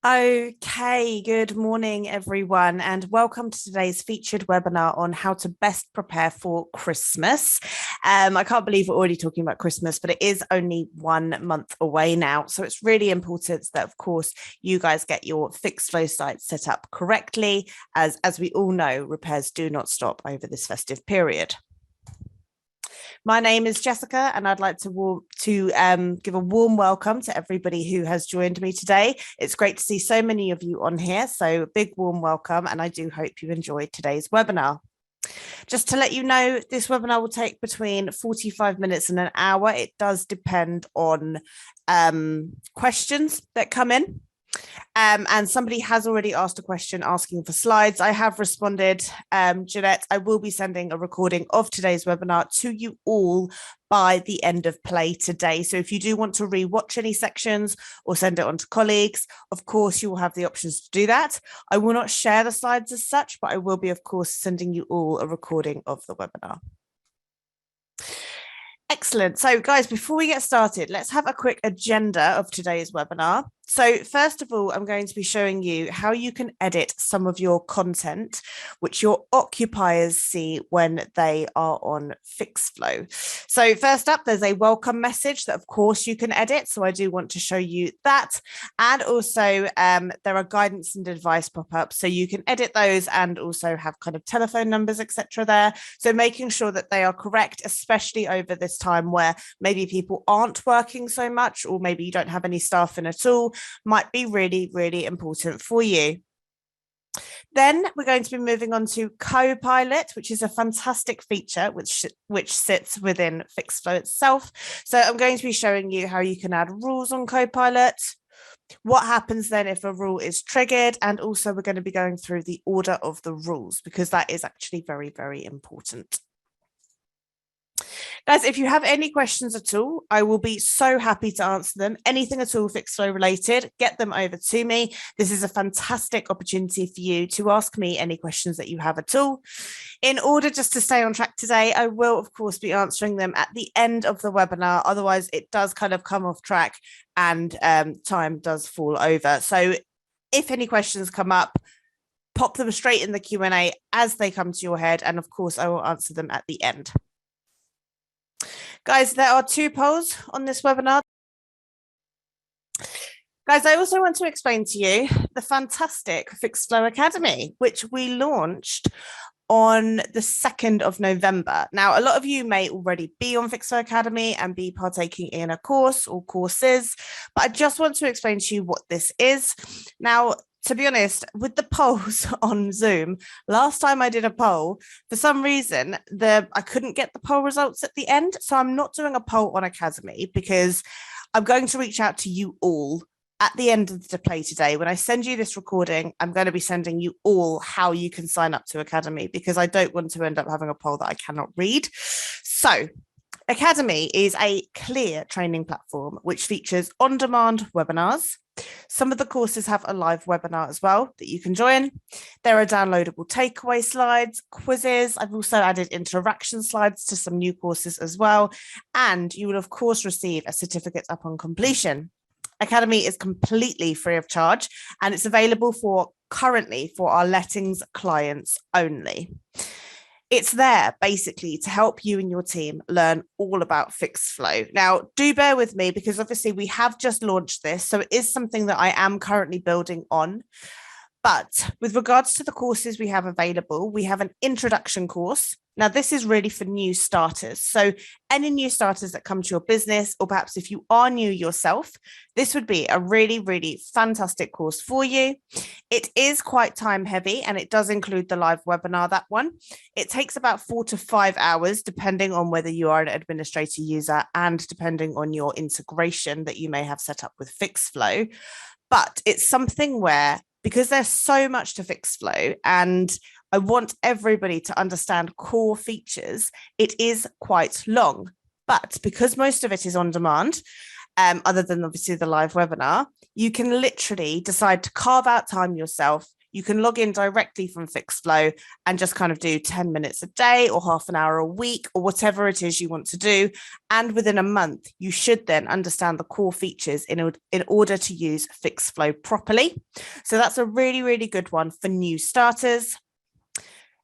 Okay, good morning, everyone, and welcome to today's featured webinar on how to best prepare for Christmas. I can't believe we're already talking about Christmas, but it is only 1 month away now. So it's really important that, of course, you guys get your Fixflo site set up correctly, as we all know, repairs do not stop over this festive period. My name is Jessica, and I'd like to give a warm welcome to everybody who has joined me today. It's great to see so many of you on here, so big warm welcome, and I do hope you enjoyed today's webinar. Just to let you know, this webinar will take between 45 minutes and an hour. It does depend on questions that come in. And somebody has already asked a question asking for slides. I have responded. Jeanette, I will be sending a recording of today's webinar to you all by the end of play today. So if you do want to re-watch any sections or send it on to colleagues, of course, you will have the options to do that. I will not share the slides as such, but I will be, of course, sending you all a recording of the webinar. Excellent. So guys, before we get started, let's have a quick agenda of today's webinar. So first of all, I'm going to be showing you how you can edit some of your content, which your occupiers see when they are on Fixflo. So first up, there's a welcome message that of course you can edit. So I do want to show you that. And also there are guidance and advice pop-ups. So you can edit those and also have kind of telephone numbers, etc. there. So making sure that they are correct, especially over this time where maybe people aren't working so much, or maybe you don't have any staff in at all, might be really, really important for you. Then we're going to be moving on to Copilot, which is a fantastic feature which sits within Fixflo itself. So I'm going to be showing you how you can add rules on Copilot, what happens then if a rule is triggered, and also we're going to be going through the order of the rules because that is actually very, very important. Guys, if you have any questions at all, I will be so happy to answer them. Anything at all Fixflo related, get them over to me. This is a fantastic opportunity for you to ask me any questions that you have at all. In order just to stay on track today, I will, of course, be answering them at the end of the webinar. Otherwise, it does kind of come off track and time does fall over. So if any questions come up, pop them straight in the Q&A as they come to your head. And of course, I will answer them at the end. Guys, there are 2 polls on this webinar. Guys, I also want to explain to you the fantastic Fixflo Academy, which we launched on the 2nd of November. Now, a lot of you may already be on Fixflo Academy and be partaking in a course or courses, but I just want to explain to you what this is. Now, to be honest, with the polls on Zoom, last time I did a poll, for some reason, I couldn't get the poll results at the end. So I'm not doing a poll on Academy because I'm going to reach out to you all at the end of the play today. When I send you this recording, I'm going to be sending you all how you can sign up to Academy because I don't want to end up having a poll that I cannot read. So Academy is a clear training platform which features on-demand webinars. Some of the courses have a live webinar as well that you can join. There are downloadable takeaway slides, quizzes. I've also added interaction slides to some new courses as well. And you will, of course, receive a certificate upon completion. Academy is completely free of charge, and it's available currently for our lettings clients only. It's there basically to help you and your team learn all about Fixflo. Now, do bear with me because obviously we have just launched this, so it is something that I am currently building on. But with regards to the courses we have available, we have an introduction course. Now, this is really for new starters. So any new starters that come to your business, or perhaps if you are new yourself, this would be a really, really fantastic course for you. It is quite time heavy and it does include the live webinar, that one. It takes about 4 to 5 hours, depending on whether you are an administrator user and depending on your integration that you may have set up with Fixflo. But it's something where, because there's so much to Fixflo and I want everybody to understand core features, it is quite long. But because most of it is on demand, other than obviously the live webinar, you can literally decide to carve out time yourself. you can log in directly from Fixflo and just kind of do 10 minutes a day or half an hour a week or whatever it is you want to do. And within a month, you should then understand the core features in order to use Fixflo properly. So that's a really, really good one for new starters.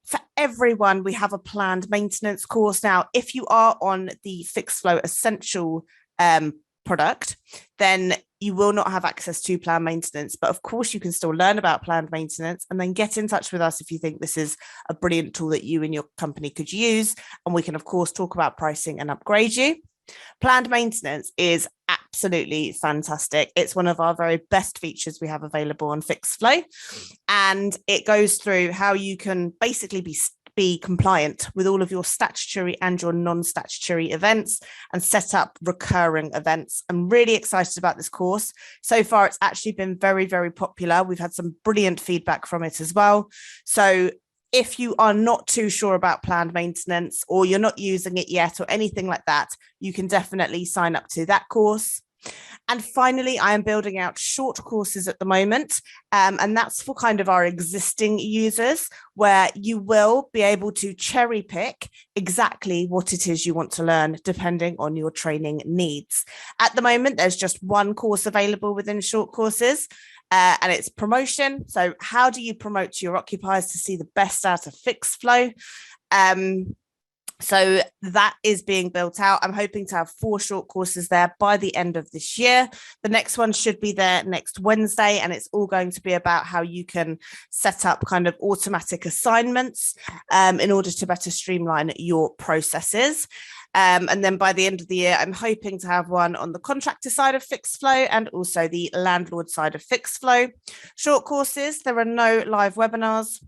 For everyone, we have a planned maintenance course. Now, if you are on the Fixflo Essential product, then you will not have access to planned maintenance. But of course, you can still learn about planned maintenance and then get in touch with us if you think this is a brilliant tool that you and your company could use. And we can, of course, talk about pricing and upgrade you. Planned maintenance is absolutely fantastic. It's one of our very best features we have available on Fixflo, and it goes through how you can basically be compliant with all of your statutory and your non-statutory events and set up recurring events. I'm really excited about this course. So far, it's actually been very, very popular. We've had some brilliant feedback from it as well. So if you are not too sure about planned maintenance or you're not using it yet or anything like that, you can definitely sign up to that course. And finally, I am building out short courses at the moment, and that's for kind of our existing users, where you will be able to cherry pick exactly what it is you want to learn, depending on your training needs. At the moment, there's just one course available within short courses, and it's promotion. So how do you promote to your occupiers to see the best out of Fixflo? So that is being built out. I'm hoping to have 4 short courses there by the end of this year. The next one should be there next Wednesday, and it's all going to be about how you can set up kind of automatic assignments in order to better streamline your processes. And then by the end of the year, I'm hoping to have one on the contractor side of Fixflo and also the landlord side of Fixflo. Short courses, there are no live webinars.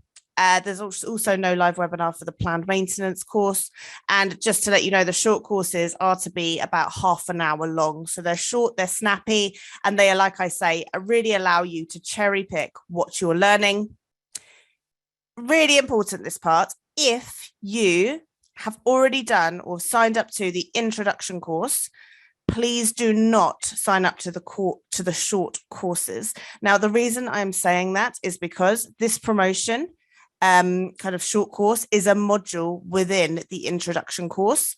There's also no live webinar for the planned maintenance course. And just to let you know, the short courses are to be about half an hour long. So they're short, they're snappy, and they are, like I say, really allow you to cherry pick what you're learning. Really important, this part. If you have already done or signed up to the introduction course, please do not sign up to the short courses. Now, the reason I'm saying that is because this promotion kind of short course is a module within the introduction course,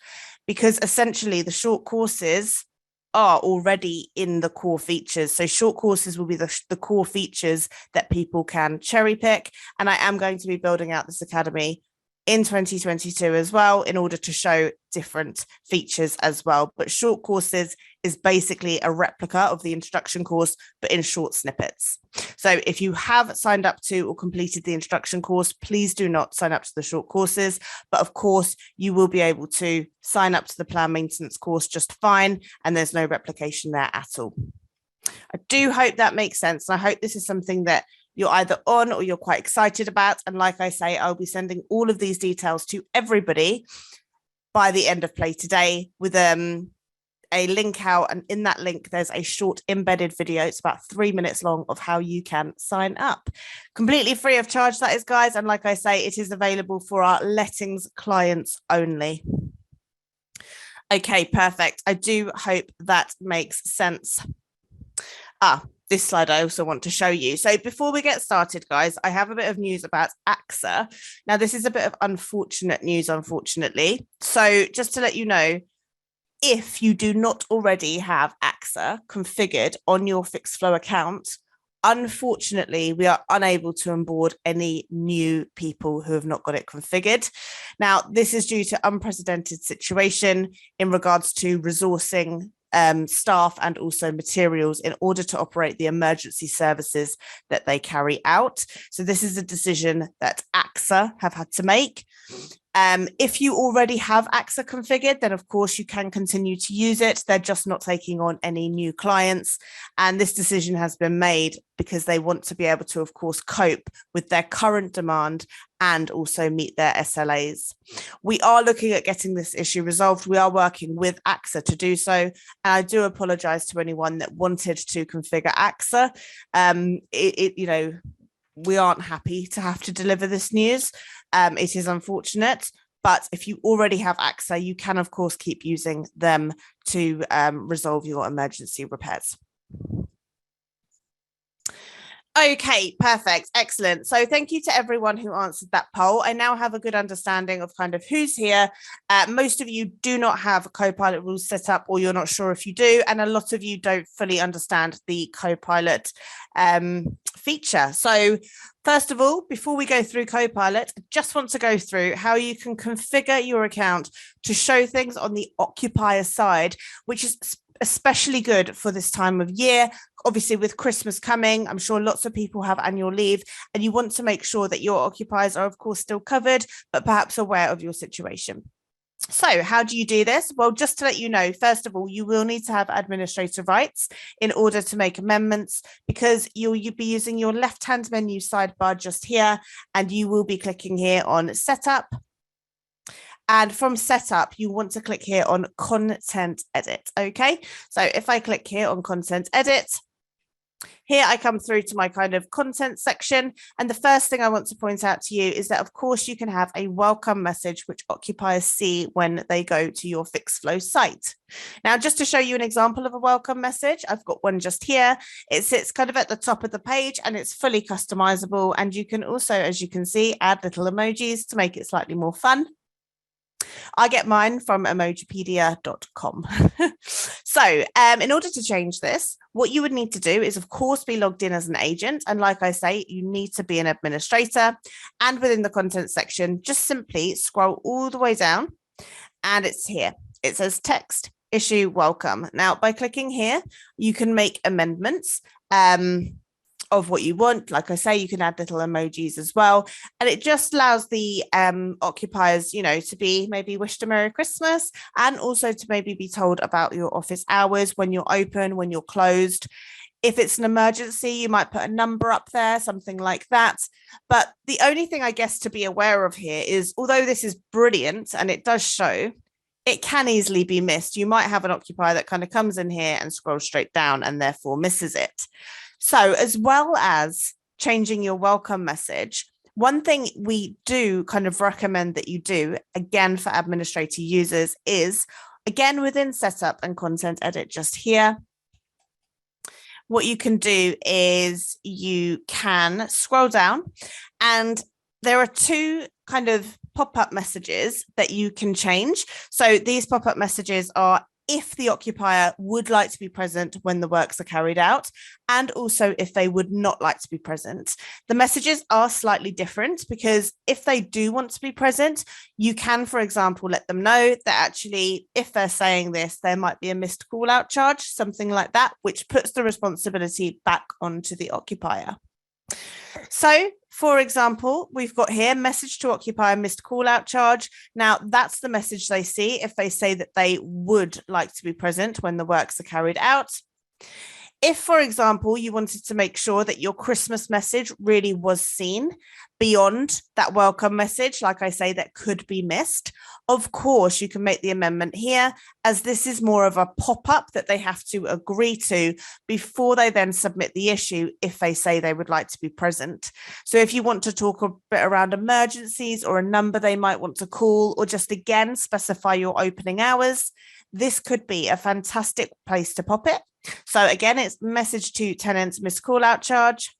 because essentially the short courses are already in the core features. So short courses will be the core features that people can cherry pick. And I am going to be building out this academy in 2022 as well, in order to show different features as well. But short courses is basically a replica of the introduction course, but in short snippets. So if you have signed up to or completed the introduction course, please do not sign up to the short courses. But of course, you will be able to sign up to the planned maintenance course just fine, and there's no replication there at all. I do hope that makes sense. And I hope this is something that you're either on or you're quite excited about. And like I say, I'll be sending all of these details to everybody by the end of play today with a link out. And in that link, there's a short embedded video. It's about 3 minutes long of how you can sign up. Completely free of charge, that is, guys. And like I say, it is available for our lettings clients only. Okay, perfect. I do hope that makes sense. This slide I also want to show you. So before we get started, guys, I have a bit of news about AXA. Now, this is a bit of unfortunate news, unfortunately. So just to let you know, if you do not already have AXA configured on your Fixflo account, unfortunately, we are unable to onboard any new people who have not got it configured. Now, this is due to unprecedented situation in regards to resourcing staff and also materials in order to operate the emergency services that they carry out. So this is a decision that AXA have had to make. If you already have AXA configured, then of course you can continue to use it. They're just not taking on any new clients. And this decision has been made because they want to be able to, of course, cope with their current demand and also meet their SLAs. We are looking at getting this issue resolved. We are working with AXA to do so. And I do apologize to anyone that wanted to configure AXA. We aren't happy to have to deliver this news. It is unfortunate, but if you already have AXA, you can, of course, keep using them to resolve your emergency repairs. Okay, perfect. Excellent. So thank you to everyone who answered that poll. I now have a good understanding of kind of who's here. Most of you do not have a Copilot rules set up, or you're not sure if you do. And a lot of you don't fully understand the Copilot feature. So first of all, before we go through Copilot, I just want to go through how you can configure your account to show things on the occupier side, which is especially good for this time of year. Obviously, with Christmas coming, I'm sure lots of people have annual leave, and you want to make sure that your occupiers are, of course, still covered, but perhaps aware of your situation. So how do you do this? Well, just to let you know, first of all, you will need to have administrator rights in order to make amendments, because you'll be using your left-hand menu sidebar just here, and you will be clicking here on Setup. And from Setup, you want to click here on Content Edit. Okay, so if I click here on Content Edit, here I come through to my kind of content section. And the first thing I want to point out to you is that, of course, you can have a welcome message which occupiers see when they go to your Fixflo site. Now, just to show you an example of a welcome message, I've got one just here. It sits kind of at the top of the page, and it's fully customizable. And you can also, as you can see, add little emojis to make it slightly more fun. I get mine from emojipedia.com. So in order to change this, what you would need to do is, of course, be logged in as an agent. And like I say, you need to be an administrator. And within the content section, just simply scroll all the way down, and it's here. It says text issue welcome. Now, by clicking here, you can make amendments of what you want. Like I say, you can add little emojis as well. And it just allows the occupiers, you know, to be maybe wished a Merry Christmas, and also to maybe be told about your office hours, when you're open, when you're closed. If it's an emergency, you might put a number up there, something like that. But the only thing I guess to be aware of here is, although this is brilliant and it does show, it can easily be missed. You might have an occupier that kind of comes in here and scrolls straight down and therefore misses it. So as well as changing your welcome message, one thing we do kind of recommend that you do, again, for administrator users, is, again, within Setup and Content Edit just here, what you can do is you can scroll down, and there are two kind of pop-up messages that you can change. So these pop-up messages are if the occupier would like to be present when the works are carried out, and also if they would not like to be present. The messages are slightly different, because if they do want to be present, you can, for example, let them know that actually, if they're saying this, there might be a missed call out charge, something like that, which puts the responsibility back onto the occupier. So, for example, we've got here message to occupier missed call out charge. Now, that's the message they see if they say that they would like to be present when the works are carried out. If, for example, you wanted to make sure that your Christmas message really was seen beyond that welcome message, like I say, that could be missed, of course, you can make the amendment here, as this is more of a pop-up that they have to agree to before they then submit the issue if they say they would like to be present. So if you want to talk a bit around emergencies or a number they might want to call, or just again specify your opening hours, this could be a fantastic place to pop it. So again, it's message to tenants missed call out charge.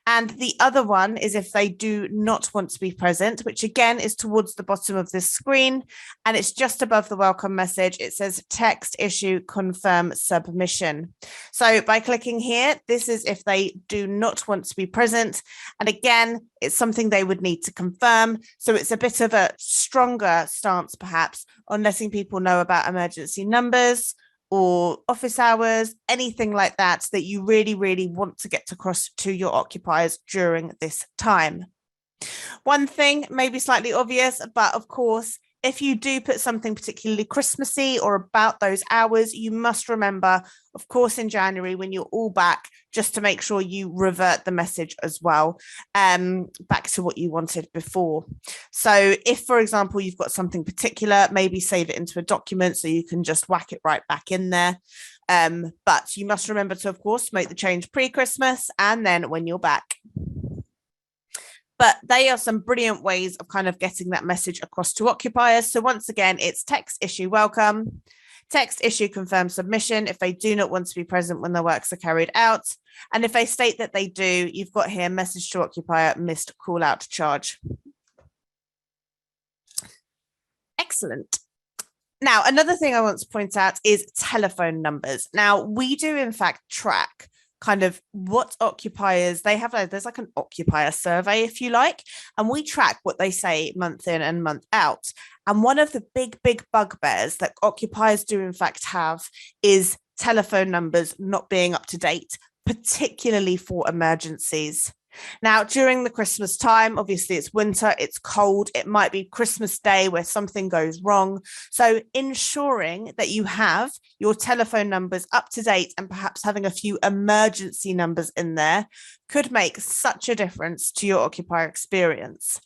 And the other one is if they do not want to be present, which again is towards the bottom of this screen, and it's just above the welcome message. It says text issue confirm submission. So by clicking here, this is if they do not want to be present. And again, it's something they would need to confirm. So it's a bit of a stronger stance, perhaps, on letting people know about emergency numbers or office hours, anything like that, that you really, really want to get across to your occupiers during this time. One thing may be slightly obvious, but of course, if you do put something particularly Christmassy or about those hours, you must remember, of course, in January when you're all back, just to make sure you revert the message as well, back to what you wanted before. So if, for example, you've got something particular, maybe save it into a document so you can just whack it right back in there. But you must remember to, of course, make the change pre-Christmas and then when you're back. But they are some brilliant ways of kind of getting that message across to occupiers. So once again, it's text issue welcome, Text issue confirm submission if they do not want to be present when the works are carried out. And if they state that they do, you've got here message to occupier, missed call out charge. Excellent. Now, another thing I want to point out is telephone numbers. Now, we do in fact track kind of what occupiers they have. There's like an occupier survey, if you like, and we track what they say month in and month out. And one of the big bugbears that occupiers do in fact have is telephone numbers not being up to date, particularly for emergencies. Now, during the Christmas time, obviously it's winter, it's cold, it might be Christmas Day where something goes wrong. So ensuring that you have your telephone numbers up to date and perhaps having a few emergency numbers in there could make such a difference to your occupier experience.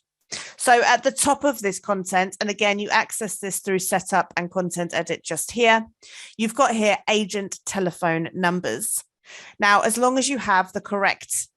So at the top of this content, and again, you access this through setup and content edit just here, you've got here agent telephone numbers. Now, as long as you have the correct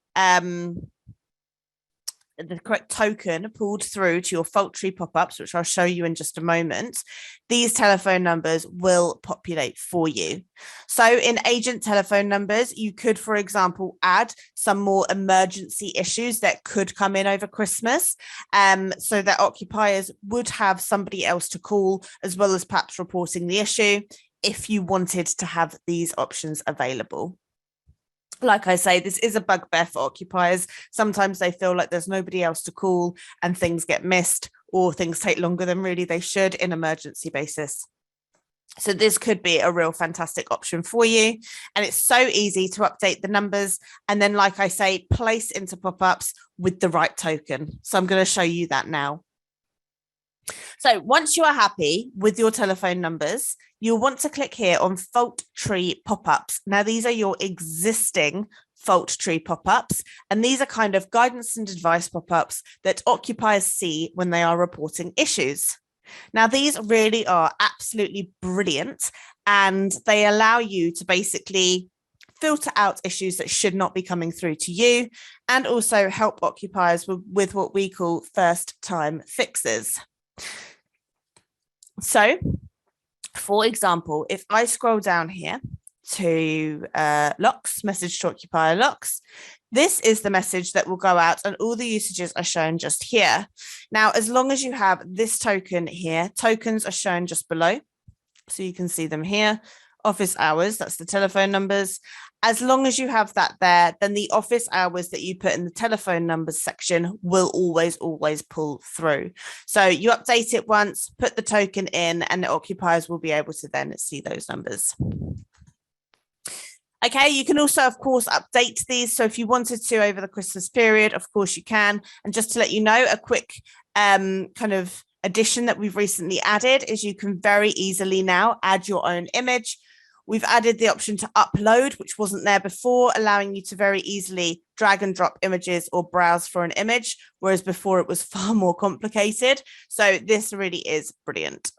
token pulled through to your fault tree pop-ups, which I'll show you in just a moment, these telephone numbers will populate for you. So in agent telephone numbers, you could, for example, add some more emergency issues that could come in over Christmas, so that occupiers would have somebody else to call, as well as perhaps reporting the issue, if you wanted to have these options available. Like I say, this is a bugbear for occupiers. Sometimes they feel like there's nobody else to call and things get missed, or things take longer than really they should in emergency basis. So this could be a real fantastic option for you. And it's so easy to update the numbers. And then, like I say, place into pop-ups with the right token. So I'm going to show you that now. So once you are happy with your telephone numbers, you'll want to click here on fault tree pop-ups. Now, these are your existing fault tree pop-ups, and these are kind of guidance and advice pop-ups that occupiers see when they are reporting issues. Now, these really are absolutely brilliant, and they allow you to basically filter out issues that should not be coming through to you, and also help occupiers with what we call first-time fixes. So, for example, if I scroll down here to locks, message to occupier locks, this is the message that will go out, and all the usages are shown just here. Now, as long as you have this token here, tokens are shown just below, so you can see them here. Office hours, that's the telephone numbers. As long as you have that there, then the office hours that you put in the telephone numbers section will always pull through. So you update it once, put the token in, and the occupiers will be able to then see those numbers. Okay, you can also, of course, update these. So if you wanted to over the Christmas period, of course you can. And just to let you know, a quick kind of addition that we've recently added is you can very easily now add your own image. We've added the option to upload, which wasn't there before, allowing you to very easily drag and drop images or browse for an image, whereas before it was far more complicated. So this really is brilliant.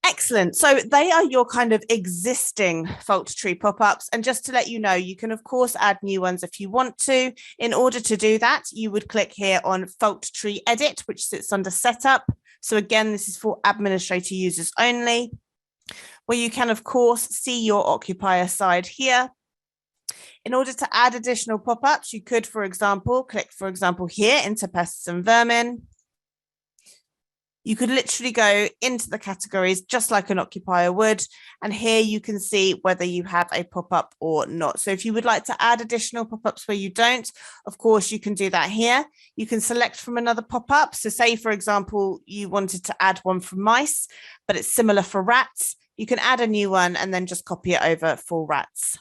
Excellent. So they are your kind of existing fault tree pop-ups. And just to let you know, you can, of course, add new ones if you want to. In order to do that, you would click here on fault tree edit, which sits under setup. So again, this is for administrator users only, where you can, of course, see your occupier side here. In order to add additional pop-ups, you could, for example, click, for example, here into pests and vermin. You could literally go into the categories just like an occupier would. And here you can see whether you have a pop-up or not. So if you would like to add additional pop-ups where you don't, of course, you can do that here. You can select from another pop-up. So say, for example, you wanted to add one for mice, but it's similar for rats. You can add a new one and then just copy it over for rats.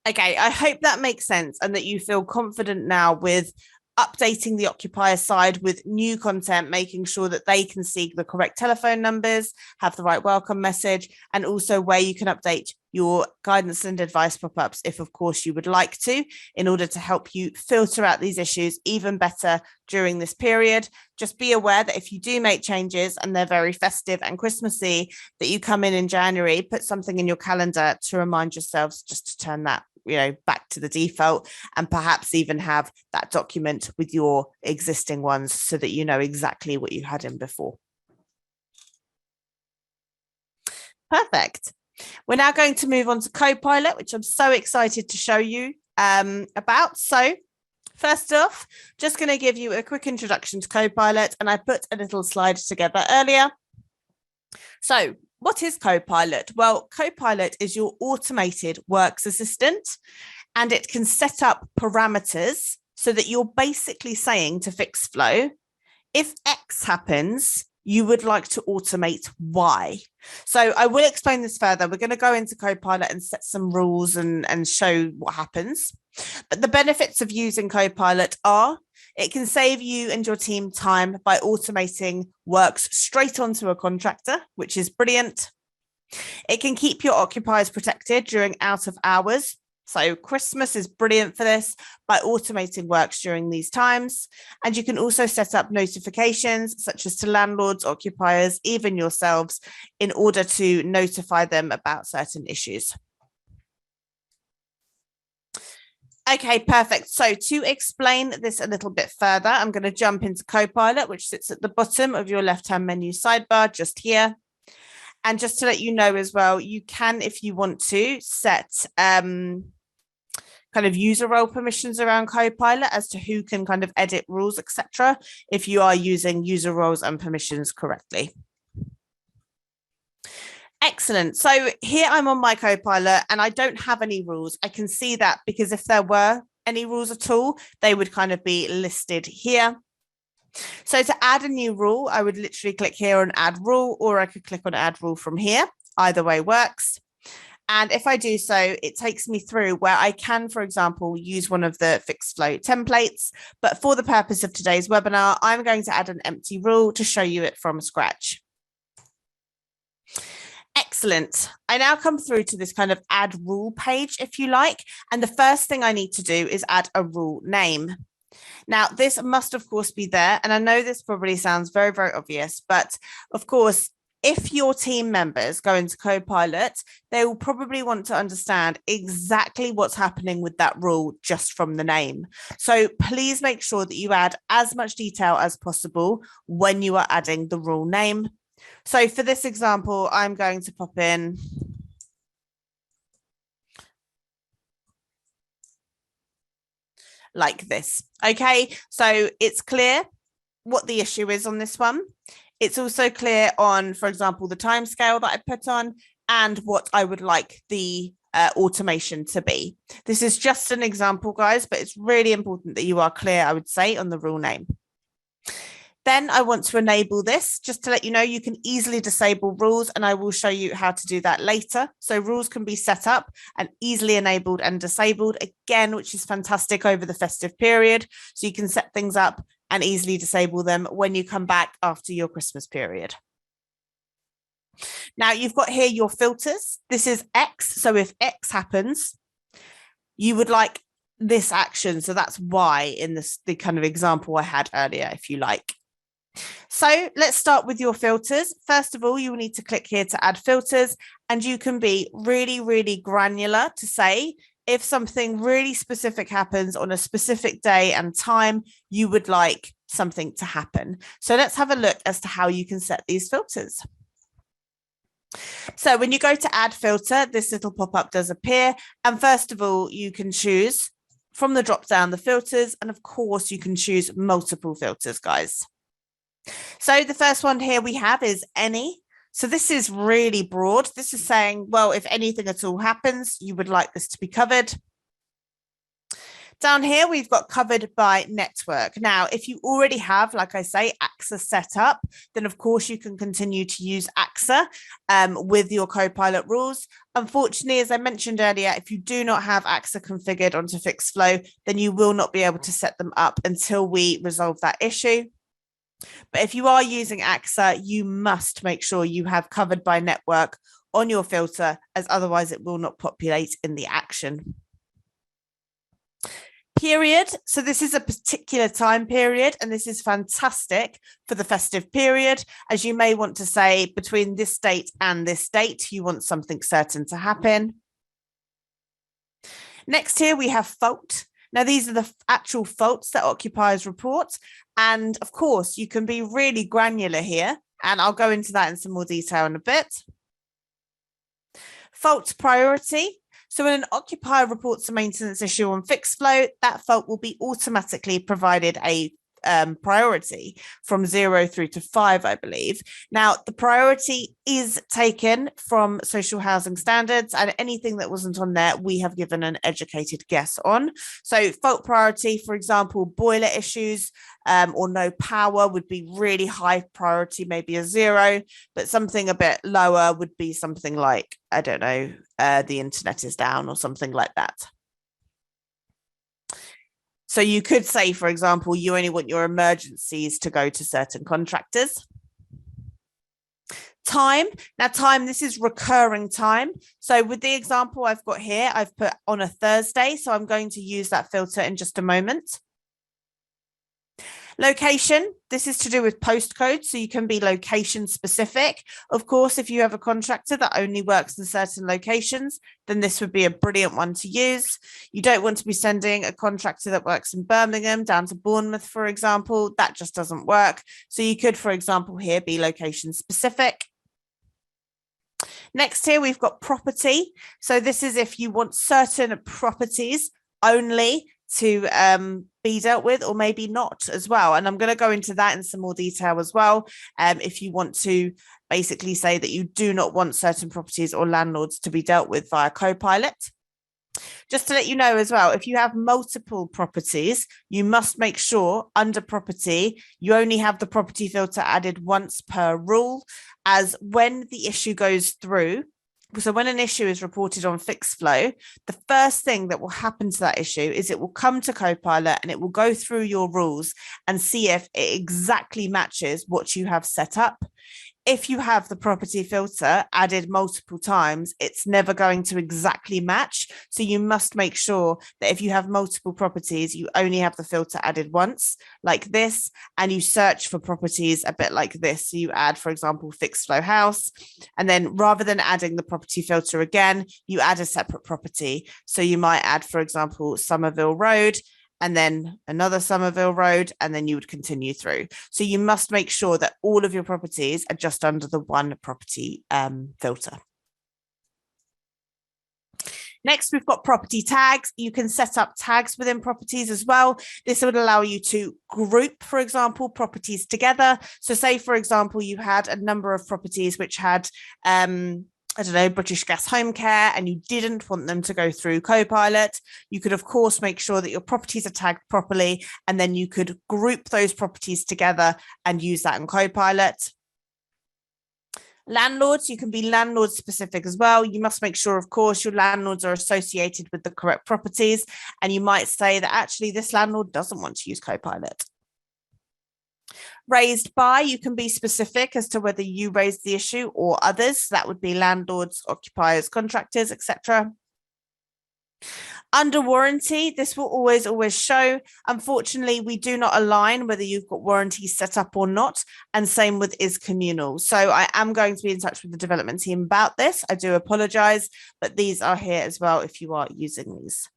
Okay, I hope that makes sense and that you feel confident now with updating the occupier side with new content, making sure that they can see the correct telephone numbers, have the right welcome message, and also where you can update your guidance and advice pop-ups if, of course, you would like to, in order to help you filter out these issues even better during this period. Just be aware that if you do make changes and they're very festive and Christmassy, that you come in January, put something in your calendar to remind yourselves just to turn that back to the default, and perhaps even have that document with your existing ones so that you know exactly what you had in before. Perfect. We're now going to move on to Copilot, which I'm so excited to show you about. So first off, just going to give you a quick introduction to Copilot, and I put a little slide together earlier. So what is Copilot? Well, Copilot is your automated works assistant, and it can set up parameters so that you're basically saying to Fixflo, if X happens, you would like to automate Y. So I will explain this further. We're going to go into Copilot and set some rules and show what happens. But the benefits of using Copilot are it can save you and your team time by automating works straight onto a contractor, which is brilliant. It can keep your occupiers protected during out of hours. So Christmas is brilliant for this by automating works during these times. And you can also set up notifications such as to landlords, occupiers, even yourselves, in order to notify them about certain issues. Okay, perfect. So to explain this a little bit further, I'm going to jump into Copilot, which sits at the bottom of your left-hand menu sidebar just here. And just to let you know as well, you can, if you want to, set kind of user role permissions around Copilot as to who can kind of edit rules, etc., if you are using user roles and permissions correctly. Excellent. So here I'm on my Copilot and I don't have any rules. I can see that because if there were any rules at all, they would kind of be listed here. So to add a new rule, I would literally click here on add rule, or I could click on add rule from here. Either way works. And if I do so, it takes me through where I can, for example, use one of the Fixflo templates. But for the purpose of today's webinar, I'm going to add an empty rule to show you it from scratch. Excellent. I now come through to this kind of add rule page, if you like. And the first thing I need to do is add a rule name. Now, this must, of course, be there. And I know this probably sounds very, very obvious, but of course, if your team members go into Copilot, they will probably want to understand exactly what's happening with that rule just from the name. So please make sure that you add as much detail as possible when you are adding the rule name. So for this example, I'm going to pop in like this. Okay, so it's clear what the issue is on this one. It's also clear on, for example, the timescale that I put on and what I would like the automation to be. This is just an example, guys, but it's really important that you are clear, I would say, on the rule name. Then I want to enable this. Just to let you know, you can easily disable rules, and I will show you how to do that later. So rules can be set up and easily enabled and disabled again, which is fantastic over the festive period. So you can set things up and easily disable them when you come back after your Christmas period. Now you've got here your filters. This is X. So if X happens, you would like this action. So that's Y in the kind of example I had earlier, if you like. So let's start with your filters. First of all, you will need to click here to add filters, and you can be really, really granular to say if something really specific happens on a specific day and time, you would like something to happen. So let's have a look as to how you can set these filters. So when you go to add filter, this little pop-up does appear. And first of all, you can choose from the drop down the filters. And of course, you can choose multiple filters, guys. So the first one here we have is any. So this is really broad. This is saying, well, if anything at all happens, you would like this to be covered. Down here, we've got covered by network. Now, if you already have, like I say, AXA set up, then of course you can continue to use AXA with your Copilot rules. Unfortunately, as I mentioned earlier, if you do not have AXA configured onto Fixflo, then you will not be able to set them up until we resolve that issue. But if you are using AXA, you must make sure you have covered by network on your filter, as otherwise it will not populate in the action. Period. So this is a particular time period, and this is fantastic for the festive period, as you may want to say between this date and this date, you want something certain to happen. Next here we have fault. Now, these are the actual faults that occupiers report. And of course, you can be really granular here. And I'll go into that in some more detail in a bit. Fault priority. So when an occupier reports a maintenance issue on Fixflo, that fault will be automatically provided a priority from 0 through to 5, I believe. Now, the priority is taken from social housing standards, and anything that wasn't on there, we have given an educated guess on. So fault priority, for example, boiler issues or no power would be really high priority, maybe a 0, but something a bit lower would be something like, I don't know, the internet is down or something like that. So you could say, for example, you only want your emergencies to go to certain contractors. Time. Now, time, this is recurring time. So with the example I've got here, I've put on a Thursday. So I'm going to use that filter in just a moment. Location, this is to do with postcode, so you can be location specific. Of course, if you have a contractor that only works in certain locations, then this would be a brilliant one to use. You don't want to be sending a contractor that works in Birmingham down to Bournemouth, for example. That just doesn't work. So you could, for example, here be location specific. Next here, we've got property. So this is if you want certain properties only to be dealt with, or maybe not as well. And I'm going to go into that in some more detail as well. If you want to basically say that you do not want certain properties or landlords to be dealt with via Copilot. Just to let you know as well, if you have multiple properties, you must make sure under property, you only have the property filter added once per rule, as when the issue goes through. So when an issue is reported on Fixflo, the first thing that will happen to that issue is it will come to Copilot and it will go through your rules and see if it exactly matches what you have set up. If you have the property filter added multiple times, it's never going to exactly match. So you must make sure that if you have multiple properties, you only have the filter added once, like this, and you search for properties a bit like this. So you add, for example, Fixflo house, and then rather than adding the property filter again, you add a separate property. So you might add, for example, Somerville Road, and then another Somerville Road, and then you would continue through. So you must make sure that all of your properties are just under the one property filter. Next, we've got property tags. You can set up tags within properties as well. This would allow you to group, for example, properties together. So say, for example, you had a number of properties which had I don't know, British Gas Home Care, and you didn't want them to go through Copilot. You could, of course, make sure that your properties are tagged properly, and then you could group those properties together and use that in Copilot. Landlords, you can be landlord specific as well. You must make sure, of course, your landlords are associated with the correct properties, and you might say that actually this landlord doesn't want to use Copilot. Raised by, you can be specific as to whether you raised the issue or others. That would be landlords, occupiers, contractors, etc. Under warranty, this will always show. Unfortunately, we do not align whether you've got warranties set up or not, and same with is communal. So I am going to be in touch with the development team about this. I do apologize, but these are here as well if you are using these.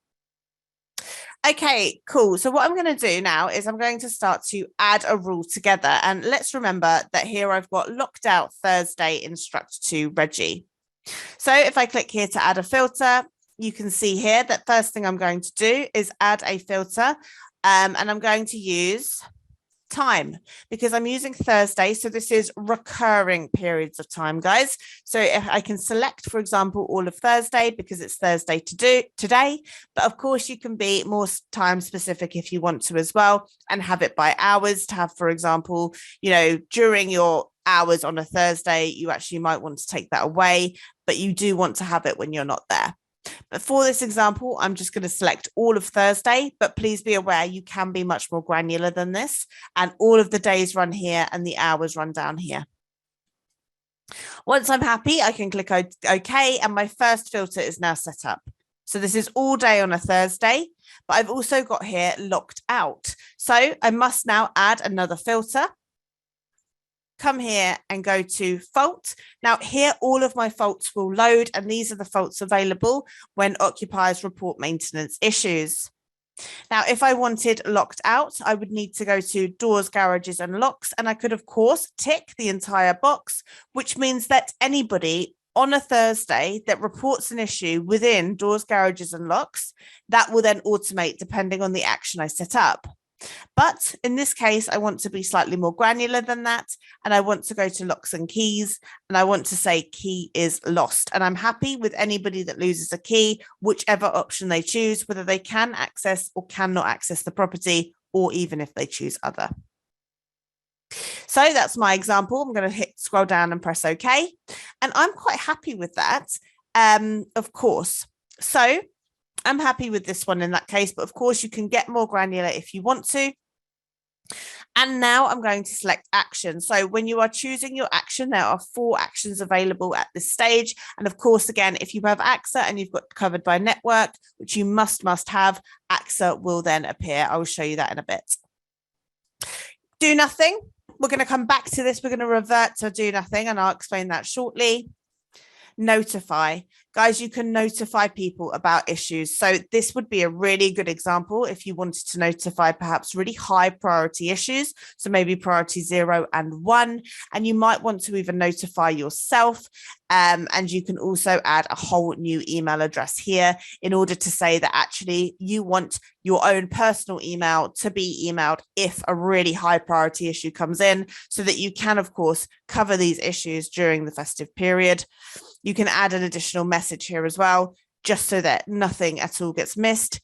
Okay, cool. So what I'm going to do now is I'm going to start to add a rule together. And let's remember that here I've got locked out Thursday instruct to Reggie. So if I click here to add a filter, you can see here that first thing I'm going to do is add a filter, and I'm going to use time because I'm using Thursday. So this is recurring periods of time, guys. So if I can select, for example, all of Thursday because it's Thursday today, but of course you can be more time specific if you want to as well, and have it by hours to have, for example, you know, during your hours on a Thursday, you actually might want to take that away, but you do want to have it when you're not there. But for this example, I'm just going to select all of Thursday, but please be aware you can be much more granular than this, and all of the days run here and the hours run down here. Once I'm happy, I can click OK, and my first filter is now set up. So this is all day on a Thursday, but I've also got here locked out. So I must now add another filter. Come here and go to fault. Now here, all of my faults will load, and these are the faults available when occupiers report maintenance issues. Now, if I wanted locked out, I would need to go to doors, garages and locks, and I could, of course, tick the entire box, which means that anybody on a Thursday that reports an issue within doors, garages, and locks, that will then automate depending on the action I set up. But in this case, I want to be slightly more granular than that. And I want to go to locks and keys. And I want to say key is lost. And I'm happy with anybody that loses a key, whichever option they choose, whether they can access or cannot access the property, or even if they choose other. So that's my example. I'm going to scroll down and press OK. And I'm quite happy with that, of course. So I'm happy with this one in that case, but of course you can get more granular if you want to. And now I'm going to select action. So when you are choosing your action, there are 4 actions available at this stage. And of course, again, if you have AXA and you've got covered by network, which you must have, AXA will then appear. I will show you that in a bit. Do nothing. We're going to come back to this. We're going to revert to do nothing, and I'll explain that shortly. Notify. Guys, you can notify people about issues. So this would be a really good example if you wanted to notify perhaps really high priority issues. So maybe priority 0 and 1, and you might want to even notify yourself. And you can also add a whole new email address here in order to say that actually you want your own personal email to be emailed if a really high priority issue comes in, so that you can, of course, cover these issues during the festive period. You can add an additional message here as well, just so that nothing at all gets missed.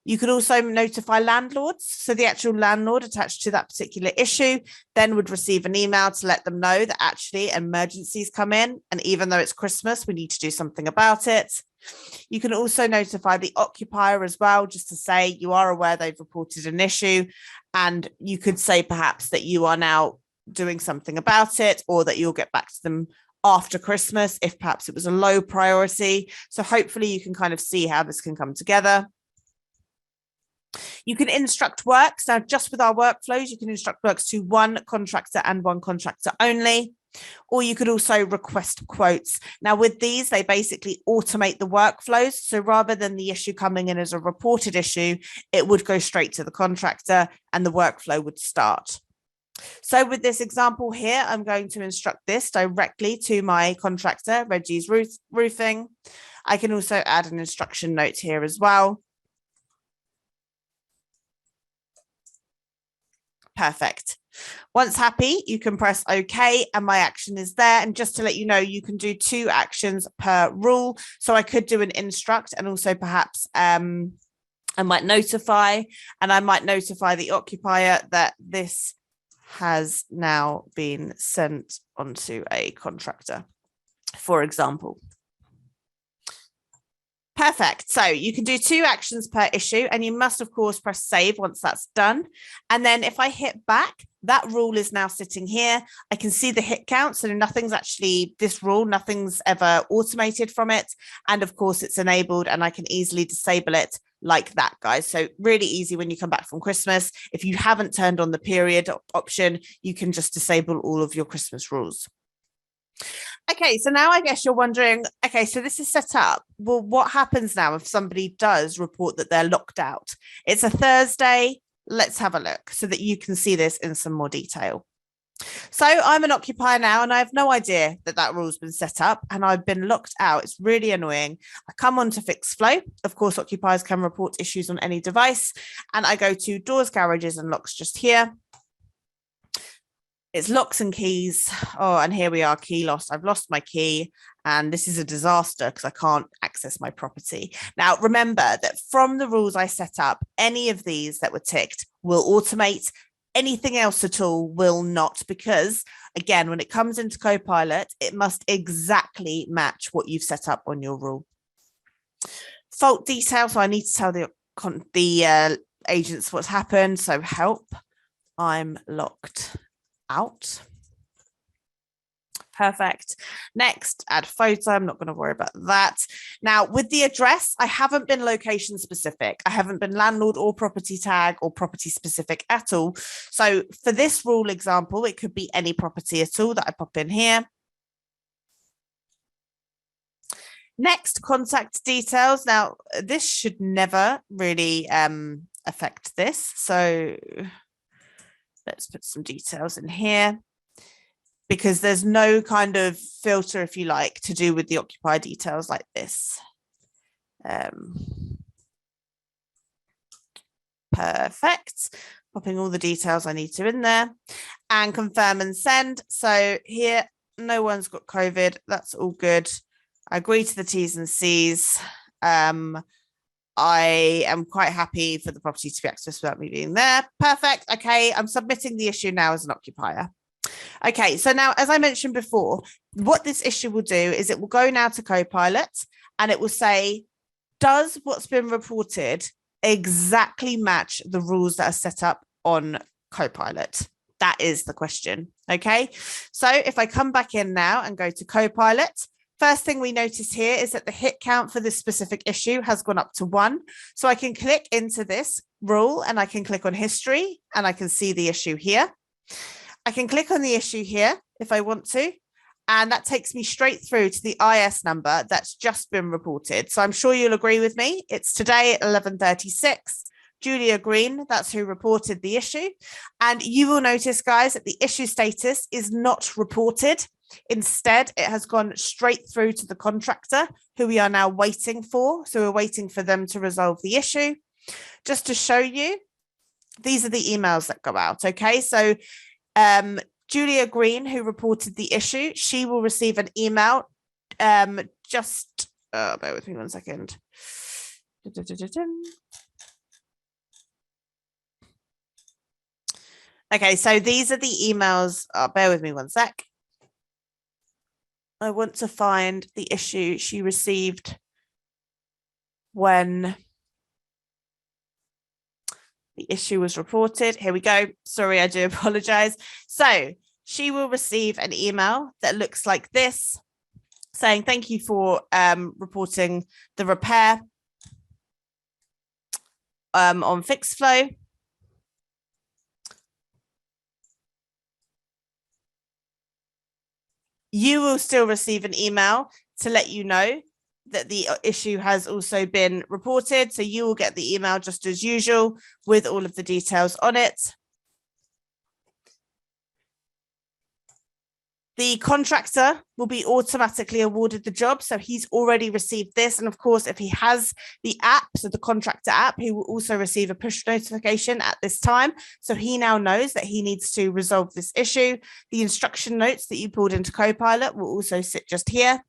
You could also notify landlords. So the actual landlord attached to that particular issue then would receive an email to let them know that actually emergencies come in. And even though it's Christmas, we need to do something about it. You can also notify the occupier as well, just to say you are aware they've reported an issue. And you could say perhaps that you are now doing something about it, or that you'll get back to them after Christmas if perhaps it was a low priority. So hopefully you can kind of see how this can come together. You can instruct works. Now, just with our workflows, you can instruct works to one contractor and one contractor only. Or you could also request quotes. Now, with these, they basically automate the workflows. So rather than the issue coming in as a reported issue, it would go straight to the contractor and the workflow would start. So with this example here, I'm going to instruct this directly to my contractor, Reggie's Roofing. I can also add an instruction note here as well. Perfect. Once happy, you can press OK and my action is there. And just to let you know, you can do 2 actions per rule. So I could do an instruct and also perhaps I might notify, and I might notify the occupier that this has now been sent onto a contractor, for example. Perfect. So you can do 2 actions per issue, and you must, of course, press save once that's done. And then if I hit back, that rule is now sitting here. I can see the hit count. So nothing's actually this rule, nothing's ever automated from it. And of course, it's enabled, and I can easily disable it like that, guys. So really easy when you come back from Christmas. If you haven't turned on the period option, you can just disable all of your Christmas rules. Okay, so now I guess you're wondering, okay, so this is set up. Well, what happens now if somebody does report that they're locked out? It's a Thursday. Let's have a look so that you can see this in some more detail. So I'm an occupier now, and I have no idea that that rule's been set up, and I've been locked out. It's really annoying. I come on to Fixflo. Of course, occupiers can report issues on any device, and I go to doors, garages, and locks just here. It's locks and keys. Oh, and here we are, key lost. I've lost my key, and this is a disaster because I can't access my property. Now, remember that from the rules I set up, any of these that were ticked will automate. Anything else at all will not, because again, when it comes into Copilot, it must exactly match what you've set up on your rule. Fault detail. So I need to tell the agents what's happened. So help, I'm locked out. Perfect. Next, add photo. I'm not going to worry about that. Now, with the address, I haven't been location specific. I haven't been landlord or property tag or property specific at all. So for this rule example, it could be any property at all that I pop in here. Next, contact details. Now, this should never really affect this. So let's put some details in here. because there's no kind of filter, if you like, to do with the occupier details like this. Perfect. Popping all the details I need to in there and confirm and send. So here, no one's got COVID. That's all good. I agree to the T's and C's. I am quite happy for the property to be accessed without me being there. Perfect. Okay, I'm submitting the issue now as an occupier. Okay, so now, as I mentioned before, what this issue will do is it will go now to Copilot and it will say, does what's been reported exactly match the rules that are set up on Copilot? That is the question. Okay, so if I come back in now and go to Copilot, first thing we notice here is that the hit count for this specific issue has gone up to 1. So I can click into this rule and I can click on history and I can see the issue here. I can click on the issue here if I want to, and that takes me straight through to the IS number that's just been reported. So I'm sure you'll agree with me. It's today at 11:36. Julia Green, that's who reported the issue. And you will notice, guys, that the issue status is not reported. Instead, it has gone straight through to the contractor, who we are now waiting for. So we're waiting for them to resolve the issue. Just to show you, these are the emails that go out. Okay, so Julia Green, who reported the issue, she will receive an email. Bear with me 1 second. Okay, so these are the emails. Bear with me 1 sec. I want to find the issue she received when the issue was reported. Here we go. Sorry, I do apologize. So she will receive an email that looks like this, saying, thank you for reporting the repair on Fixflo. You will still receive an email to let you know that the issue has also been reported. So you will get the email just as usual with all of the details on it. The contractor will be automatically awarded the job. So he's already received this. And of course, if he has the app, so the contractor app, he will also receive a push notification at this time. So he now knows that he needs to resolve this issue. The instruction notes that you pulled into Copilot will also sit just here.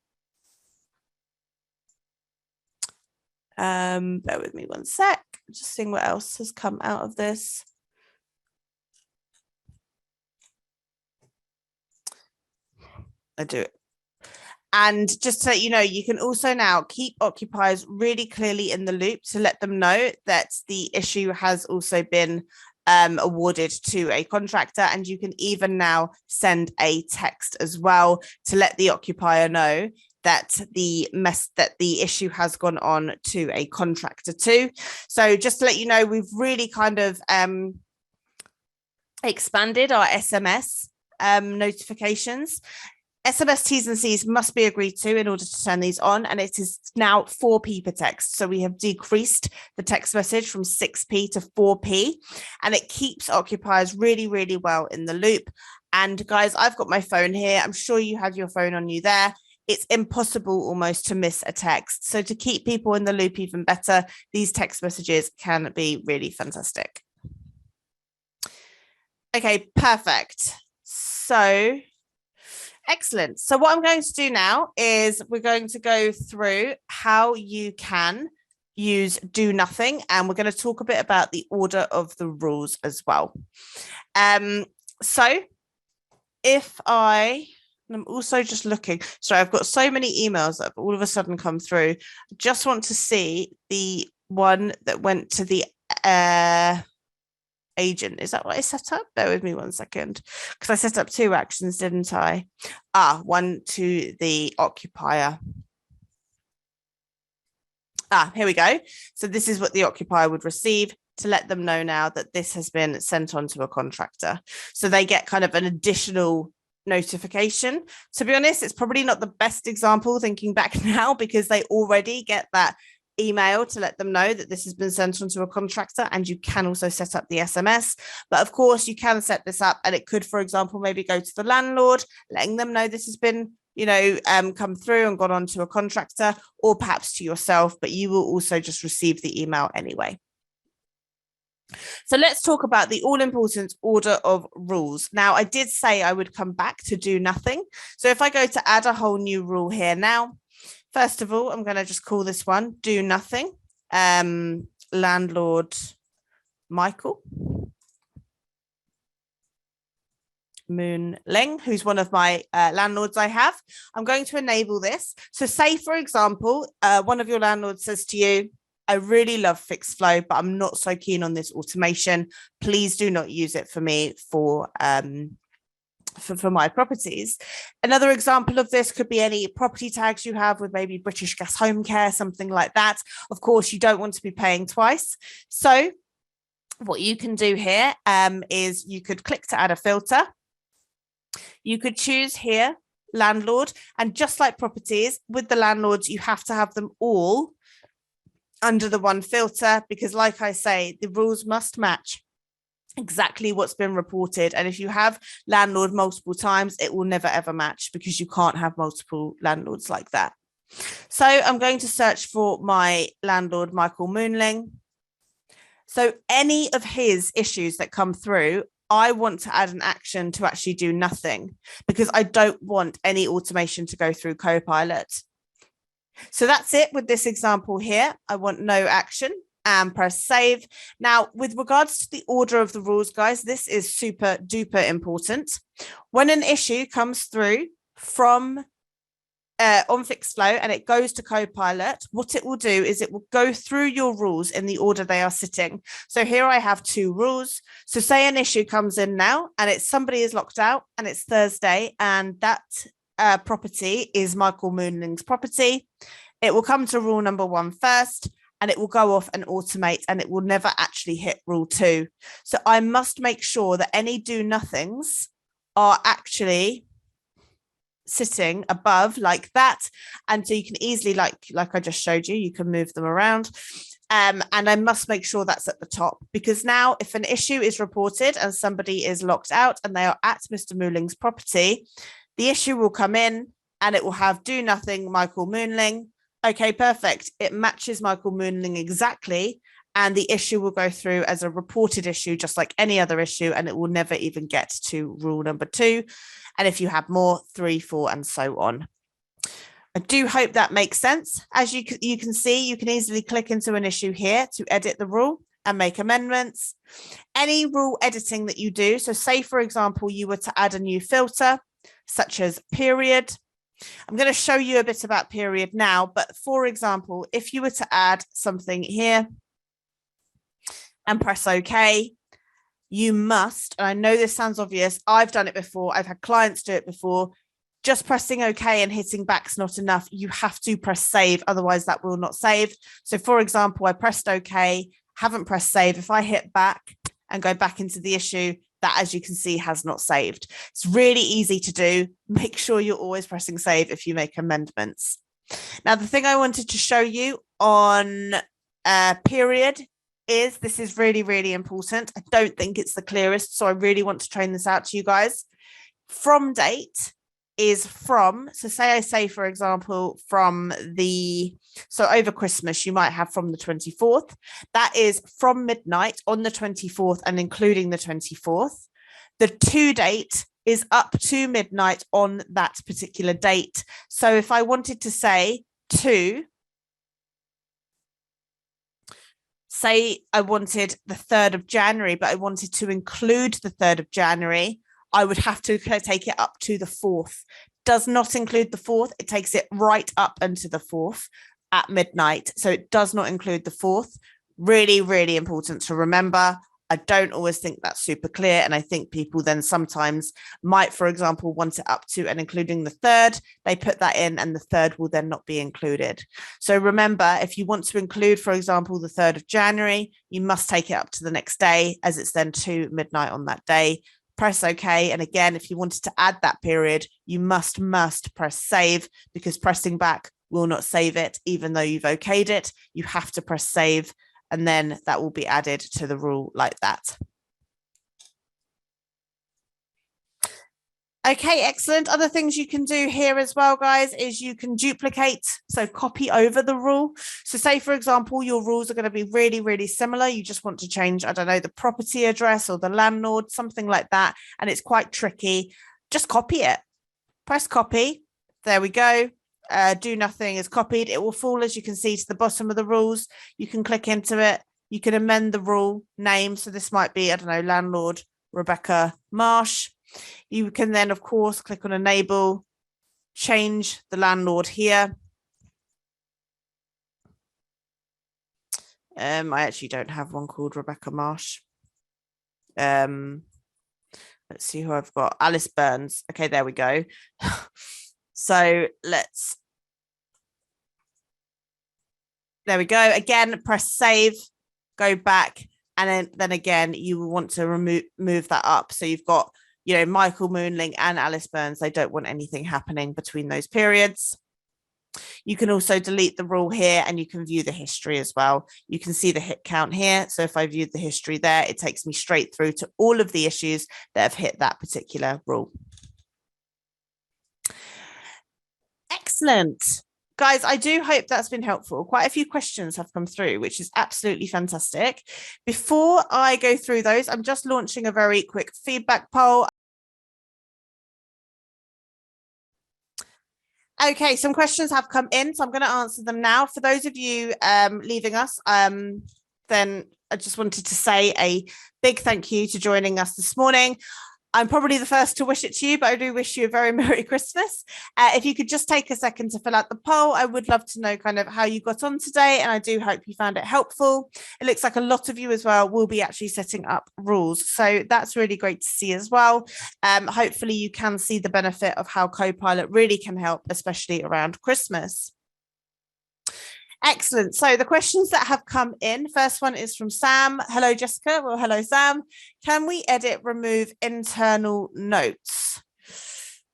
Bear with me 1 sec. Just seeing what else has come out of this. I do it. And just to let you know, you can also now keep occupiers really clearly in the loop to let them know that the issue has also been awarded to a contractor. And you can even now send a text as well to let the occupier know that the issue has gone on to a contractor too. So just to let you know, we've really kind of expanded our SMS notifications. SMS T's and C's must be agreed to in order to turn these on, and it is now 4p per text. So we have decreased the text message from 6p to 4p, and it keeps occupiers really, really well in the loop. And guys, I've got my phone here. I'm sure you have your phone on you there. It's impossible almost to miss a text. So to keep people in the loop even better, these text messages can be really fantastic. Okay, perfect. So excellent. So what I'm going to do now is we're going to go through how you can use do nothing, and we're going to talk a bit about the order of the rules as well. So if I'm also just looking, sorry, I've got so many emails that have all of a sudden come through. I just want to see the one that went to the agent. Is that what I set up? Bear with me 1 second, because I set up 2 actions, didn't I? One to the occupier. Here we go. So this is what the occupier would receive to let them know now that this has been sent on to a contractor. So they get kind of an additional notification. To be honest, it's probably not the best example thinking back now, because they already get that email to let them know that this has been sent on to a contractor, and you can also set up the SMS. But of course, you can set this up, and it could, for example, maybe go to the landlord, letting them know this has been, come through and gone on to a contractor, or perhaps to yourself, but you will also just receive the email anyway. So let's talk about the all-important order of rules. Now, I did say I would come back to do nothing. So if I go to add a whole new rule here now, first of all, I'm going to just call this one do nothing. Landlord Michael Moonling, who's one of my landlords I have. I'm going to enable this. So say, for example, one of your landlords says to you, I really love Fixflo, but I'm not so keen on this automation. Please do not use it for me for my properties. Another example of this could be any property tags you have with maybe British Gas Home Care, something like that. Of course, you don't want to be paying twice. So what you can do here is you could click to add a filter. You could choose here, landlord, and just like properties, with the landlords, you have to have them all under the one filter, because like I say, the rules must match exactly what's been reported. And if you have landlord multiple times, it will never ever match, because you can't have multiple landlords like that. So I'm going to search for my landlord, Michael Moonling. So any of his issues that come through, I want to add an action to actually do nothing, because I don't want any automation to go through Copilot. So that's it with this example here. I want no action and press save. Now, with regards to the order of the rules, guys, this is super duper important. When an issue comes through from on Fixflo and it goes to Copilot, what it will do is it will go through your rules in the order they are sitting. So here I have 2 rules. So say an issue comes in now and it's somebody is locked out and it's Thursday, and that property is Michael Moonling's property. It will come to rule number 1 first, and it will go off and automate, and it will never actually hit rule 2. So I must make sure that any do nothings are actually sitting above like that. And so you can easily, like I just showed you, you can move them around. And I must make sure that's at the top, because now if an issue is reported and somebody is locked out and they are at Mr. Moonling's property, the issue will come in and it will have do nothing Michael Moonling. Okay, perfect. It matches Michael Moonling exactly. And the issue will go through as a reported issue, just like any other issue, and it will never even get to rule number 2. And if you have more, 3, 4, and so on. I do hope that makes sense. As you can see, you can easily click into an issue here to edit the rule and make amendments. Any rule editing that you do, so say, for example, you were to add a new filter, such as period. I'm going to show you a bit about period now, but for example, if you were to add something here and press OK, you must, and I know this sounds obvious, I've done it before, I've had clients do it before, just pressing OK and hitting back's not enough. You have to press save, otherwise that will not save. So for example, I pressed OK, haven't pressed save. If I hit back and go back into the issue, that, as you can see, has not saved. It's really easy to do. Make sure you're always pressing save if you make amendments. Now, the thing I wanted to show you on period is, this is really, really important. I don't think it's the clearest, so I really want to train this out to you guys. From date is from, so say, for example, from the, so over Christmas, you might have from the 24th. That is from midnight on the 24th and including the 24th. The to date is up to midnight on that particular date. So if I wanted to say to, say I wanted the 3rd of January, but I wanted to include the 3rd of January, I would have to take it up to the 4th. Does not include the 4th. It takes it right up into the 4th at midnight. So it does not include the 4th. Really, really important to remember. I don't always think that's super clear. And I think people then sometimes might, for example, want it up to and including the 3rd. They put that in and the 3rd will then not be included. So remember, if you want to include, for example, the 3rd of January, you must take it up to the next day, as it's then to midnight on that day. Press OK. And again, if you wanted to add that period, you must press save, because pressing back will not save it, even though you've okayed it. You have to press save, and then that will be added to the rule like that. Okay, excellent. Other things you can do here as well, guys, is you can duplicate, so copy over the rule. So say, for example, your rules are going to be really, really similar. You just want to change, I don't know, the property address or the landlord, something like that. And it's quite tricky. Just copy it. Press copy. There we go. Do nothing is copied. It will fall, as you can see, to the bottom of the rules. You can click into it. You can amend the rule name. So this might be, I don't know, landlord Rebecca Marsh. You can then, of course, click on enable, change the landlord here. I actually don't have one called Rebecca Marsh. Let's see who I've got. Alice Burns. Okay, there we go. So there we go. Again, press save, go back, and then again, you will want to move that up. So you've got, you know, Michael Moonling and Alice Burns. They don't want anything happening between those periods. You can also delete the rule here, and you can view the history as well. You can see the hit count here. So if I viewed the history there, it takes me straight through to all of the issues that have hit that particular rule. Excellent. Guys, I do hope that's been helpful. Quite a few questions have come through, which is absolutely fantastic. Before I go through those, I'm just launching a very quick feedback poll. Okay, some questions have come in, so I'm going to answer them now. For those of you leaving us, then I just wanted to say a big thank you to joining us this morning. I'm probably the first to wish it to you, but I do wish you a very Merry Christmas. If you could just take a second to fill out the poll, I would love to know kind of how you got on today, and I do hope you found it helpful. It looks like a lot of you as well will be actually setting up rules, so that's really great to see as well. Hopefully you can see the benefit of how Copilot really can help, especially around Christmas. Excellent. So the questions that have come in, first one is from Sam. Hello, Jessica. Well, hello, Sam. Can we edit, remove internal notes?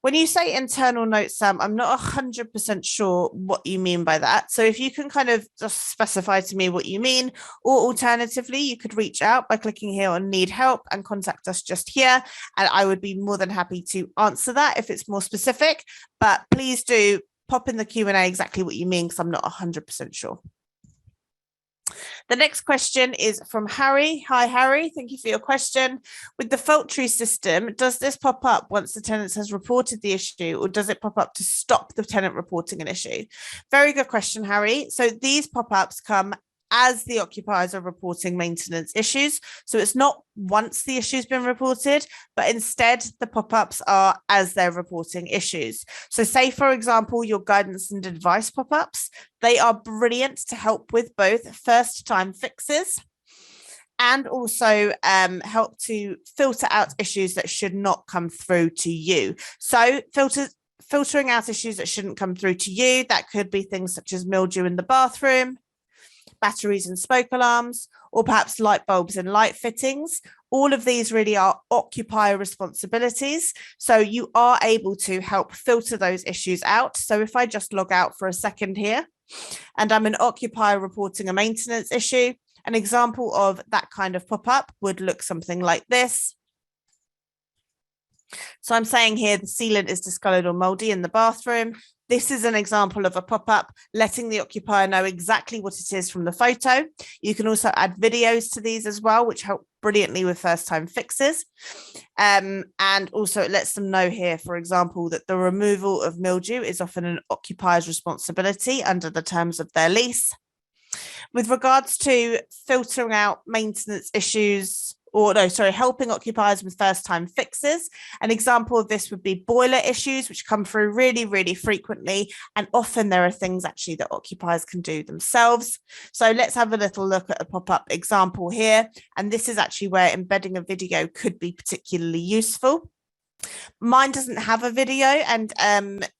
When you say internal notes, Sam, I'm not 100% sure what you mean by that. So if you can kind of just specify to me what you mean, or alternatively, you could reach out by clicking here on need help and contact us just here. And I would be more than happy to answer that if it's more specific, but please do pop in the Q&A exactly what you mean, because I'm not 100% sure. The next question is from Harry. Hi, Harry. Thank you for your question. With the fault tree system, does this pop up once the tenant has reported the issue, or does it pop up to stop the tenant reporting an issue? Very good question, Harry. So these pop-ups come as the occupiers are reporting maintenance issues. So it's not once the issue's been reported, but instead the pop-ups are as they're reporting issues. So say, for example, your guidance and advice pop-ups, they are brilliant to help with both first-time fixes and also help to filter out issues that should not come through to you. So filtering out issues that shouldn't come through to you, that could be things such as mildew in the bathroom, batteries and smoke alarms, or perhaps light bulbs and light fittings. All of these really are occupier responsibilities. So you are able to help filter those issues out. So if I just log out for a second here, and I'm an occupier reporting a maintenance issue, an example of that kind of pop-up would look something like this. So I'm saying here the sealant is discolored or moldy in the bathroom. This is an example of a pop-up letting the occupier know exactly what it is from the photo. You can also add videos to these as well, which help brilliantly with first-time fixes. And also it lets them know here, for example, that the removal of mildew is often an occupier's responsibility under the terms of their lease. With regards to filtering out maintenance issues, helping occupiers with first-time fixes. An example of this would be boiler issues, which come through really, really frequently. And often there are things actually that occupiers can do themselves. So let's have a little look at a pop-up example here. And this is actually where embedding a video could be particularly useful. Mine doesn't have a video, and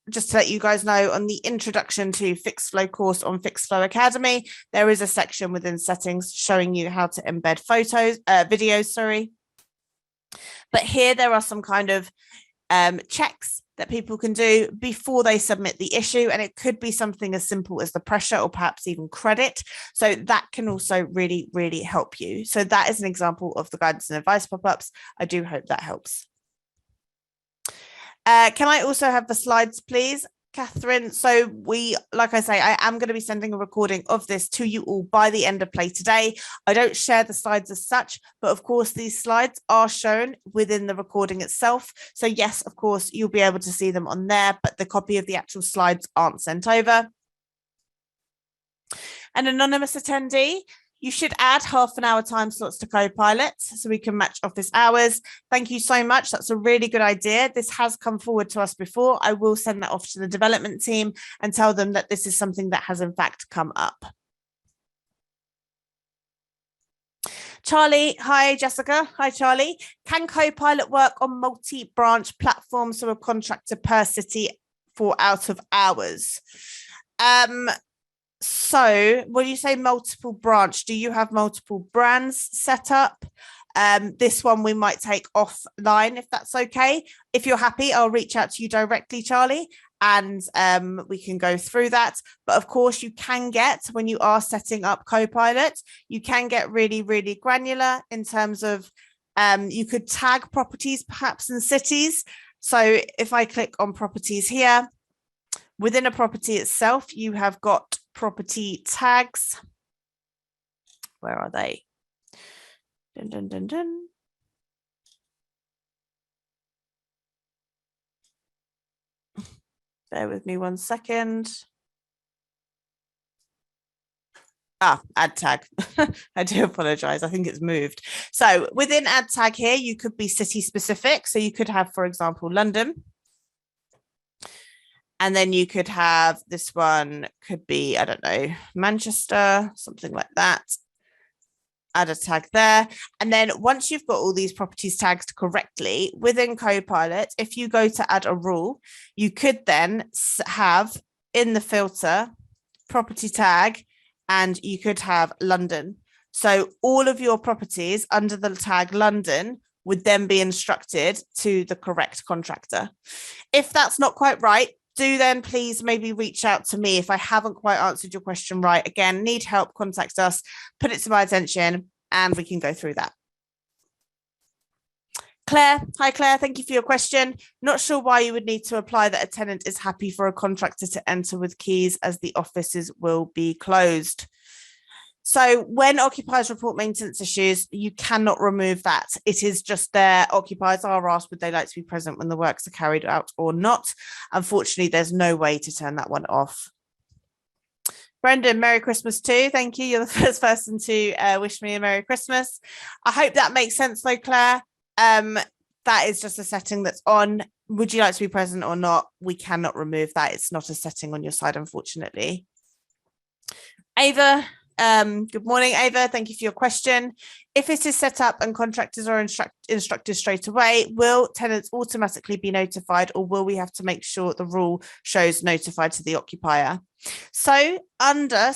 just to let you guys know, on the introduction to Fixflo course on Fixflo Academy, there is a section within settings showing you how to embed videos. But here there are some kind of checks that people can do before they submit the issue. And it could be something as simple as the pressure or perhaps even credit. So that can also really, really help you. So that is an example of the guidance and advice pop-ups. I do hope that helps. Can I also have the slides, please, Catherine? So like I say, I am going to be sending a recording of this to you all by the end of play today. I don't share the slides as such, but of course these slides are shown within the recording itself. So yes, of course, you'll be able to see them on there, but the copy of the actual slides aren't sent over. An anonymous attendee, you should add half an hour time slots to Copilot so we can match office hours. Thank you so much. That's a really good idea. This has come forward to us before. I will send that off to the development team and tell them that this is something that has in fact come up. Charlie, hi Jessica. Hi Charlie. Can Copilot work on multi-branch platforms so a contractor per city for out of hours? So when you say multiple branch, do you have multiple brands set up? This one we might take offline if that's okay. If you're happy, I'll reach out to you directly, Charlie, and we can go through that. But of course, you can get, when you are setting up Copilot, you can get really, really granular in terms of you could tag properties perhaps in cities. So if I click on properties here, within a property itself, you have got property tags. Where are they? Dun, dun, dun, dun. Bear with me 1 second. Add tag. I do apologize. I think it's moved. So within add tag here, you could be city specific. So you could have, for example, London. And then you could have this one could be, I don't know, Manchester, something like that. Add a tag there. And then once you've got all these properties tagged correctly within Copilot, if you go to add a rule, you could then have in the filter property tag, and you could have London. So all of your properties under the tag London would then be instructed to the correct contractor. If that's not quite right, do then please maybe reach out to me if I haven't quite answered your question right. Again, need help, contact us, put it to my attention, and we can go through that. Claire, hi Claire, thank you for your question. Not sure why you would need to apply that a tenant is happy for a contractor to enter with keys as the offices will be closed. So when occupiers report maintenance issues, you cannot remove that. It is just their occupiers are asked, would they like to be present when the works are carried out or not? Unfortunately, there's no way to turn that one off. Brendan, Merry Christmas too. Thank you. You're the first person to wish me a Merry Christmas. I hope that makes sense though, Claire. That is just a setting that's on. Would you like to be present or not? We cannot remove that. It's not a setting on your side, unfortunately. Ava, good morning, Ava. Thank you for your question. If it is set up and contractors are instructed straight away, will tenants automatically be notified, or will we have to make sure the rule shows notified to the occupier? So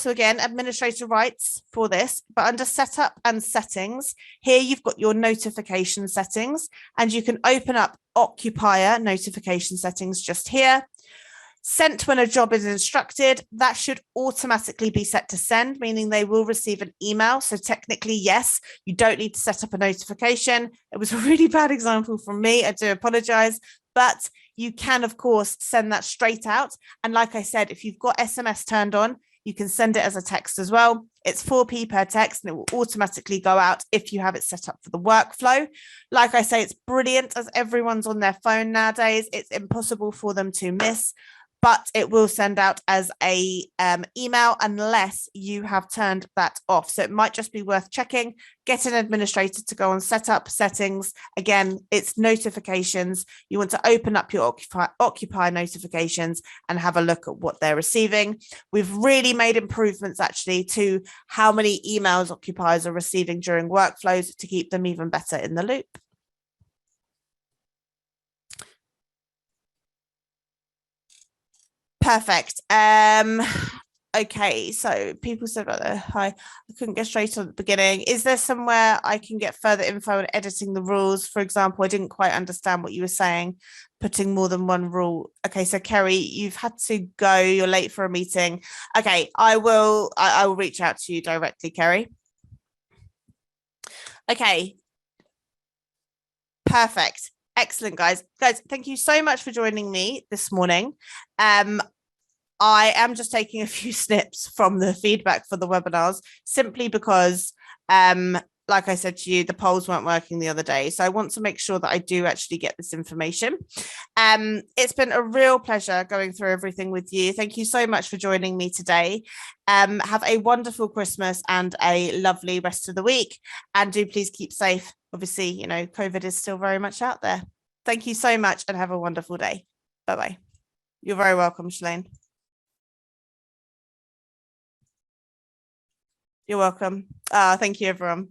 again, administrator rights for this, but under setup and settings, here you've got your notification settings, and you can open up occupier notification settings just here. Sent when a job is instructed, that should automatically be set to send, meaning they will receive an email. So technically, yes, you don't need to set up a notification. It was a really bad example from me. I do apologize, but you can, of course, send that straight out. And like I said, if you've got SMS turned on, you can send it as a text as well. It's 4p per text, and it will automatically go out if you have it set up for the workflow. Like I say, it's brilliant as everyone's on their phone nowadays. It's impossible for them to miss, but it will send out as a email unless you have turned that off. So it might just be worth checking. Get an administrator to go on setup settings. Again, it's notifications. You want to open up your occupier notifications and have a look at what they're receiving. We've really made improvements actually to how many emails occupiers are receiving during workflows to keep them even better in the loop. Perfect. Okay, so people said about the hi, I couldn't get straight on at the beginning. Is there somewhere I can get further info on editing the rules? For example, I didn't quite understand what you were saying, putting more than one rule. Okay, so Kerry, you've had to go, you're late for a meeting. Okay, I will reach out to you directly, Kerry. Okay, perfect. Excellent, guys. Guys, thank you so much for joining me this morning. I am just taking a few snips from the feedback for the webinars simply because, like I said to you, the polls weren't working the other day. So I want to make sure that I do actually get this information. It's been a real pleasure going through everything with you. Thank you so much for joining me today. Have a wonderful Christmas and a lovely rest of the week. And do please keep safe. Obviously, you know, COVID is still very much out there. Thank you so much and have a wonderful day. Bye-bye. You're very welcome, Shalane. You're welcome. Thank you, everyone.